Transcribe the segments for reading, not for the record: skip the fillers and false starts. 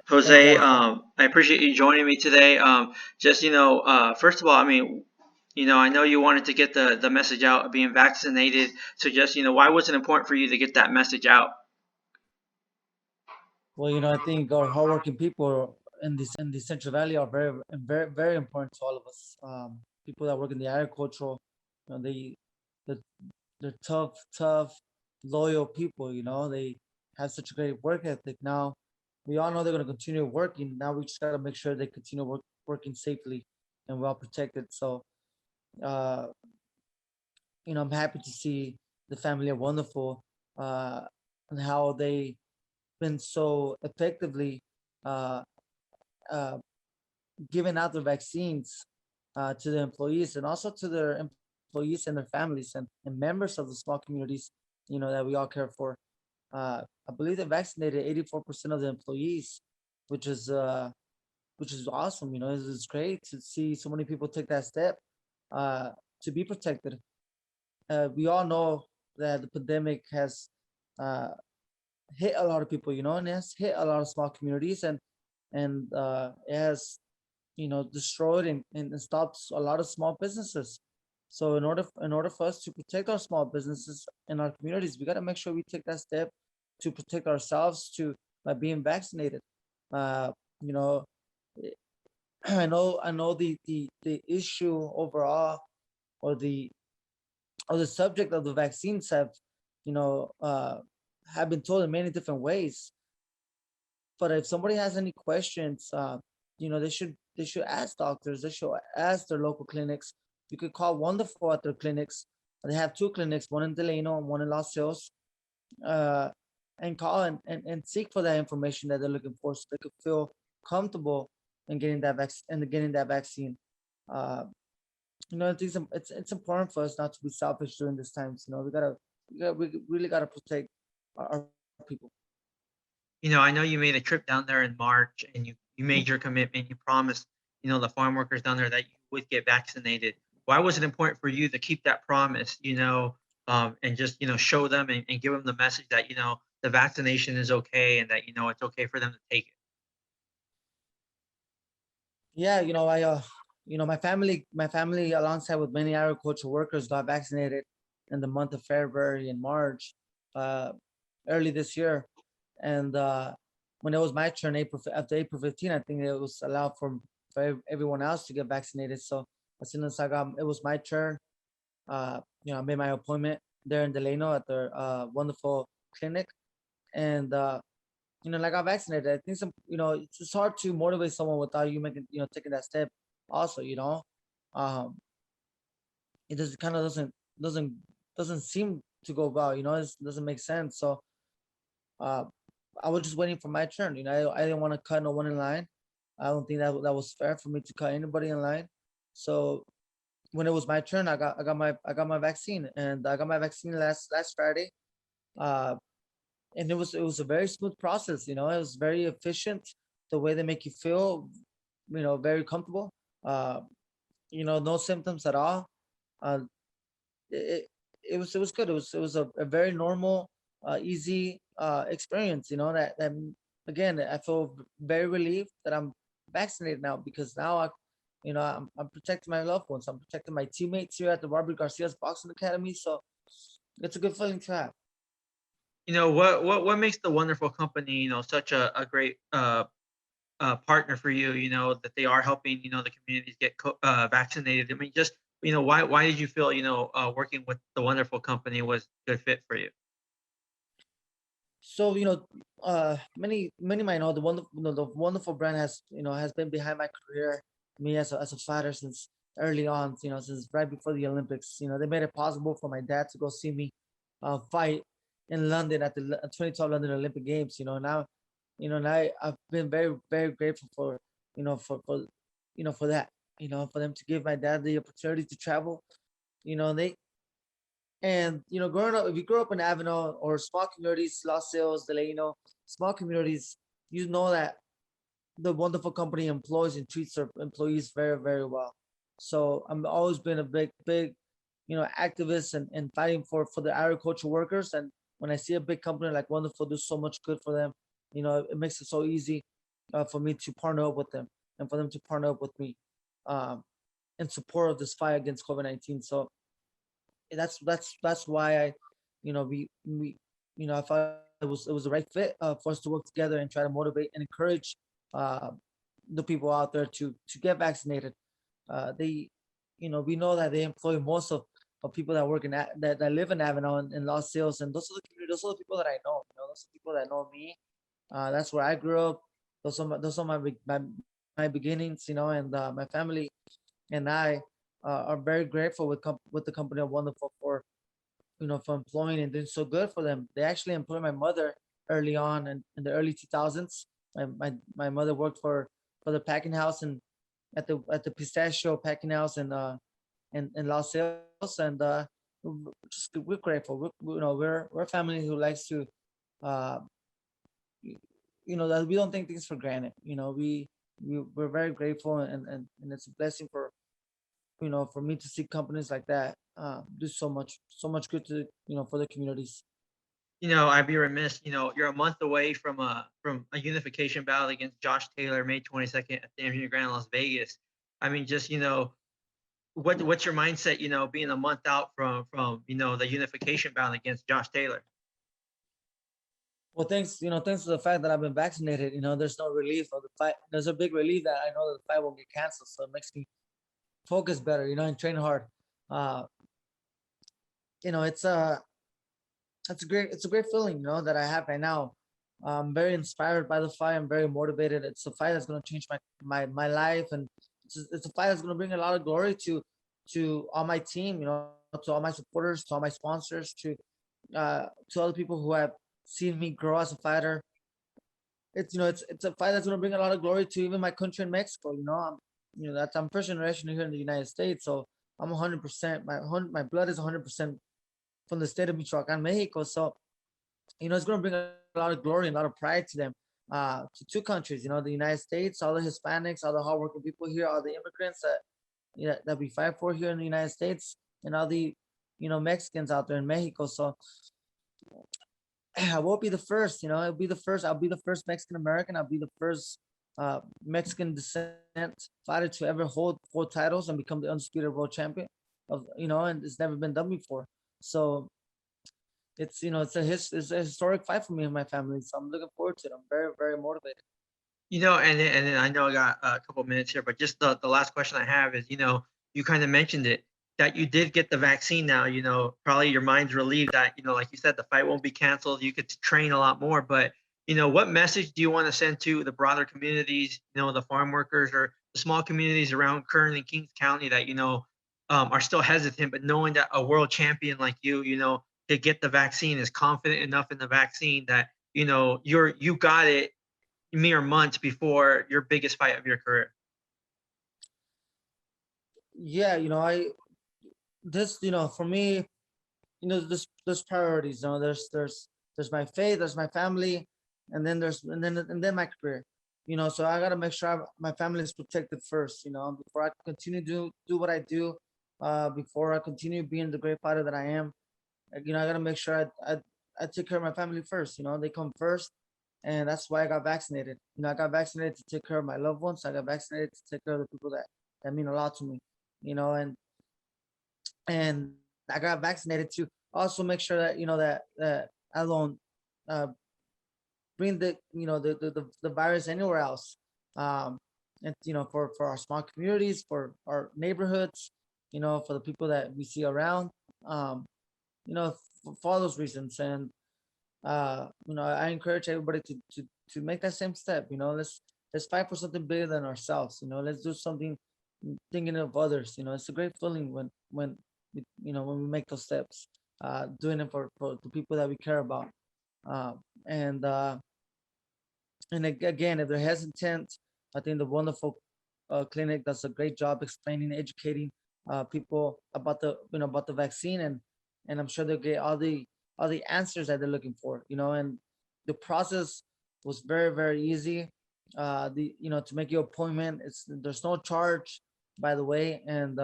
Thank you, Jose, Alex. I appreciate you joining me today. Just first of all, I mean, I know you wanted to get the message out of being vaccinated. So just why was it important for you to get that message out? Well, I think our hardworking people in the Central Valley are very important to all of us. People that work in the agricultural, the they're tough, loyal people. They have such a great work ethic. Now, we all know they're going to continue working. Now we just got to make sure they continue working safely and well protected. So, uh, I'm happy to see the family are wonderful, uh, and how they been so effectively uh, uh, giving out the vaccines to the employees and also to their employees and their families and members of the small communities, that we all care for. I believe they vaccinated 84% of the employees, which is uh, which is awesome. It's great to see so many people take that step uh, to be protected. We all know that the pandemic has uh, hit a lot of people, and it has hit a lot of small communities, and it has destroyed and stopped a lot of small businesses. So in order for us to protect our small businesses in our communities, we got to make sure we take that step to protect ourselves to by being vaccinated. Uh, you know, I know the issue overall, or the subject of the vaccines you know uh, have been told in many different ways. But if somebody has any questions, they should ask doctors. They should ask their local clinics. You could call Wonderful at their clinics. They have two clinics, one in Delano and one in Los Angeles. Uh, and call and seek for that information that they're looking for, so they could feel comfortable in getting that vaccine. Uh, I think it's important for us not to be selfish during these times. We really gotta protect our people. I know you made a trip down there in March, and you made your commitment. You promised, the farm workers down there that you would get vaccinated. Why was it important for you to keep that promise? And just show them and give them the message that the vaccination is okay and that it's okay for them to take it. Yeah, my family, alongside with many agricultural workers, got vaccinated in the month of February and March, uh, early this year. And when it was my turn, after April 15, I think it was allowed for everyone else to get vaccinated. So as soon as it was my turn. I made my appointment there in Delano at their wonderful clinic, and I got vaccinated. I think it's hard to motivate someone without you taking that step. Also, um, it just kind of doesn't doesn't seem to go well. It doesn't make sense. So uh, I was just waiting for my turn. I didn't want to cut no one in line. I don't think that was fair for me to cut anybody in line. So when it was my turn, I got my vaccine, and I got my vaccine last Friday. Uh, and it was a very smooth process. It was very efficient. The way they make you feel, very comfortable. Uh, no symptoms at all. Uh, it, it was good. It was a very normal, easy experience. That again, I feel very relieved that I'm vaccinated now, because now I'm protecting my loved ones. I'm protecting my teammates here at the Robert Garcia's Boxing Academy. So it's a good feeling to have. What makes the wonderful company such a great partner for you, that they are helping, the communities get vaccinated. I mean, just, why did you feel, working with the wonderful company was a good fit for you? So many might know the wonderful brand has been behind my career, me as a fighter since early on. Since right before the Olympics. They made it possible for my dad to go see me fight in London at the 2012 London Olympic Games. Now I've been very very grateful for for that. For them to give my dad the opportunity to travel. They and growing up, if you grow up in Avenel or small communities, Los Sales, Delano, small communities, you know that the wonderful company employs and treats their employees very, very well. So I'm always been a big, activist and fighting for the agricultural workers. And when I see a big company like Wonderful do so much good for them, it makes it so easy. for me to partner up with them and for them to partner up with me um, in support of this fight against COVID-19. So that's why we I thought it was the right fit for us to work together and try to motivate and encourage uh, the people out there to get vaccinated. They we know that they employ most of people that work in that live in Avenal and Los Ceos, and those are the people that I know. Those are the people that know me. That's where I grew up. Those are my beginnings. And my family and I are very grateful with the company of Wonderful for employing and doing so good for them. They actually employed my mother early on in the early 2000s. My mother worked for the packing house and at the pistachio packing house in Los Angeles, and we're grateful. We're a family who likes to uh, that we don't take things for granted. We're very grateful, and it's a blessing for me to see companies like that do so much good to for the communities. I'd be remiss, you're a month away from a unification battle against Josh Taylor, May 22nd at the MGM Grand, Las Vegas. I mean, just, what's your mindset, being a month out from the unification battle against Josh Taylor? Well, thanks to the fact that I've been vaccinated, there's no relief of the fight. There's a big relief that I know that the fight won't get canceled, so it makes me focus better, and train hard. Uh, you know, it's a it's a great feeling, that I have right now. I'm very inspired by the fight. I'm very motivated. It's a fight that's going to change my life, and it's a fight that's going to bring a lot of glory to all my team, to all my supporters, to all my sponsors, to other people who have seen me grow as a fighter. It's a fight that's going to bring a lot of glory to even my country in Mexico. I'm first generation here in the United States, so I'm 100%. My blood is 100% from the state of Michoacan, Mexico. So it's going to bring a lot of glory and a lot of pride to them, to two countries. The United States, all the Hispanics, all the hardworking people here, all the immigrants that we fight for here in the United States, and all the Mexicans out there in Mexico. So I won't be the first. It'll be the first. I'll be the first Mexican American. I'll be the first Mexican descent fighter to ever hold 4 titles and become the undisputed world champion and it's never been done before. So it's a historic fight for me and my family. So I'm looking forward to it. I'm very, very motivated. And then I know I got a couple minutes here, but just the last question I have is, you kind of mentioned it, that you did get the vaccine now. Probably your mind's relieved that, like you said, the fight won't be canceled. You could train a lot more. But, what message do you want to send to the broader communities, the farm workers or the small communities around Kern and Kings County that, are still hesitant, but knowing that a world champion like you to get the vaccine is confident enough in the vaccine that, you got it mere months before your biggest fight of your career? Yeah, I this for me, there's priorities. There's my faith, there's my family, and then my career. So I gotta make sure my family is protected first. Before I continue to do what I do, before I continue being the great fighter that I am. I gotta make sure I take care of my family first. They come first, and that's why I got vaccinated. I got vaccinated to take care of my loved ones. I got vaccinated to take care of the people that mean a lot to me. And I got vaccinated to also make sure that that I don't uh, bring the virus anywhere else. And for our small communities, for our neighborhoods, for the people that we see around, um, for all those reasons. And I encourage everybody to make that same step. Let's fight for something bigger than ourselves. Let's do something thinking of others. It's a great feeling when we make those steps, doing it for the people that we care about. Uh, and again, if they're hesitant, I think the wonderful clinic does a great job explaining, educating people about the vaccine, and I'm sure they'll get all the answers that they're looking for. And the process was very, very easy. To make your appointment, there's no charge, by the way, and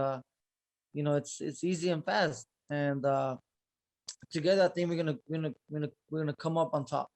it's easy and fast. And together, I think we're gonna come up on top.